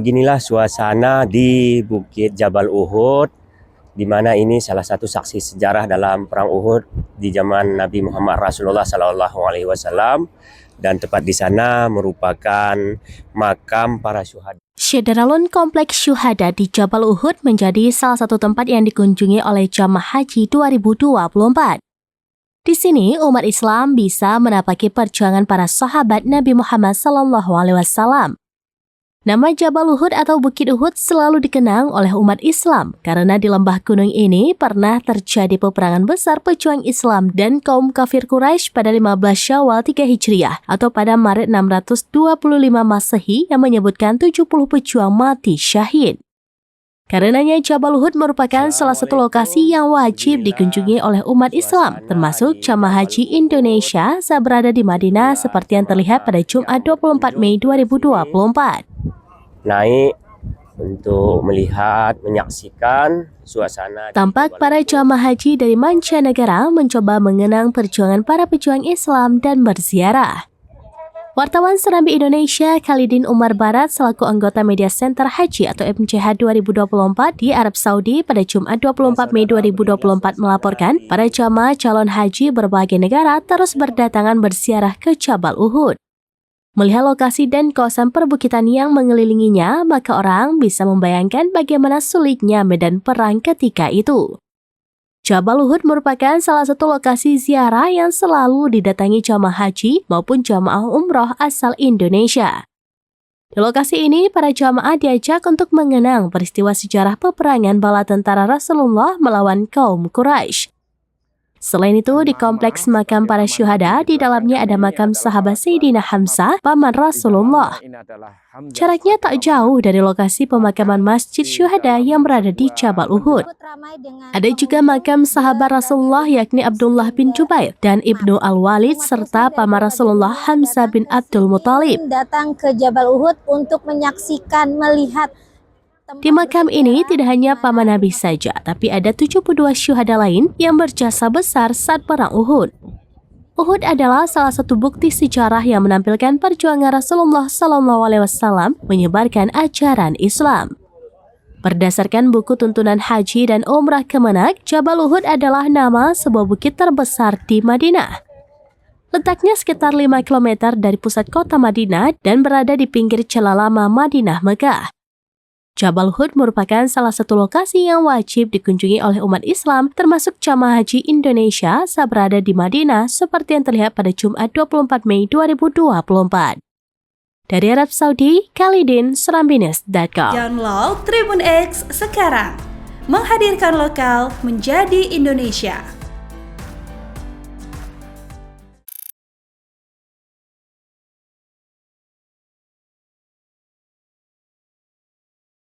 Beginilah suasana di Bukit Jabal Uhud, di mana ini salah satu saksi sejarah dalam Perang Uhud di zaman Nabi Muhammad Rasulullah SAW, dan tepat di sana merupakan makam para syuhada. Syederalun Kompleks Syuhada di Jabal Uhud menjadi salah satu tempat yang dikunjungi oleh jamaah haji 2024. Di sini umat Islam bisa menapaki perjuangan para sahabat Nabi Muhammad SAW. Nama Jabal Uhud atau Bukit Uhud selalu dikenang oleh umat Islam karena di lembah gunung ini pernah terjadi peperangan besar pejuang Islam dan kaum kafir Quraisy pada 15 Syawal 3 Hijriah atau pada Maret 625 Masehi yang menyebutkan 70 pejuang mati syahid. Karenanya Jabal Uhud merupakan salah satu lokasi yang wajib dikunjungi oleh umat Islam, termasuk jamaah haji Indonesia saat berada di Madinah seperti yang terlihat pada Jumat 24 Mei 2024. Naik untuk melihat, menyaksikan suasana. Tampak para jamaah haji dari mancanegara mencoba mengenang perjuangan para pejuang Islam dan berziarah. Wartawan Serambi Indonesia Khalidin Umar Barat selaku anggota Media Center Haji atau MCH 2024 di Arab Saudi pada Jumat 24 Mei 2024 melaporkan para jamaah calon haji berbagai negara terus berdatangan berziarah ke Jabal Uhud. Melihat lokasi dan kawasan perbukitan yang mengelilinginya, maka orang bisa membayangkan bagaimana sulitnya medan perang ketika itu. Jabal Uhud merupakan salah satu lokasi ziarah yang selalu didatangi jamaah haji maupun jamaah umroh asal Indonesia. Di lokasi ini, para jamaah diajak untuk mengenang peristiwa sejarah peperangan bala tentara Rasulullah melawan kaum Quraisy. Selain itu, di kompleks makam para syuhada, di dalamnya ada makam sahabat Sayyidina Hamzah, paman Rasulullah. Jaraknya tak jauh dari lokasi pemakaman Masjid Syuhada yang berada di Jabal Uhud. Ada juga makam sahabat Rasulullah yakni Abdullah bin Jubair dan Ibnu Al-Walid serta paman Rasulullah Hamzah bin Abdul Muthalib. Datang ke Jabal Uhud untuk menyaksikan, melihat. Di makam ini tidak hanya paman Nabi saja, tapi ada 72 syuhada lain yang berjasa besar saat perang Uhud. Uhud adalah salah satu bukti sejarah yang menampilkan perjuangan Rasulullah SAW menyebarkan ajaran Islam. Berdasarkan buku tuntunan haji dan umrah Kemenak, Jabal Uhud adalah nama sebuah bukit terbesar di Madinah. Letaknya sekitar 5 km dari pusat kota Madinah dan berada di pinggir celah lama Madinah Mekah. Jabal Uhud merupakan salah satu lokasi yang wajib dikunjungi oleh umat Islam termasuk jamaah haji Indonesia saat berada di Madinah seperti yang terlihat pada Jumat 24 Mei 2024. Dari Arab Saudi, Khalidin, Serambines.com. Download Tribun X sekarang, menghadirkan lokal menjadi Indonesia.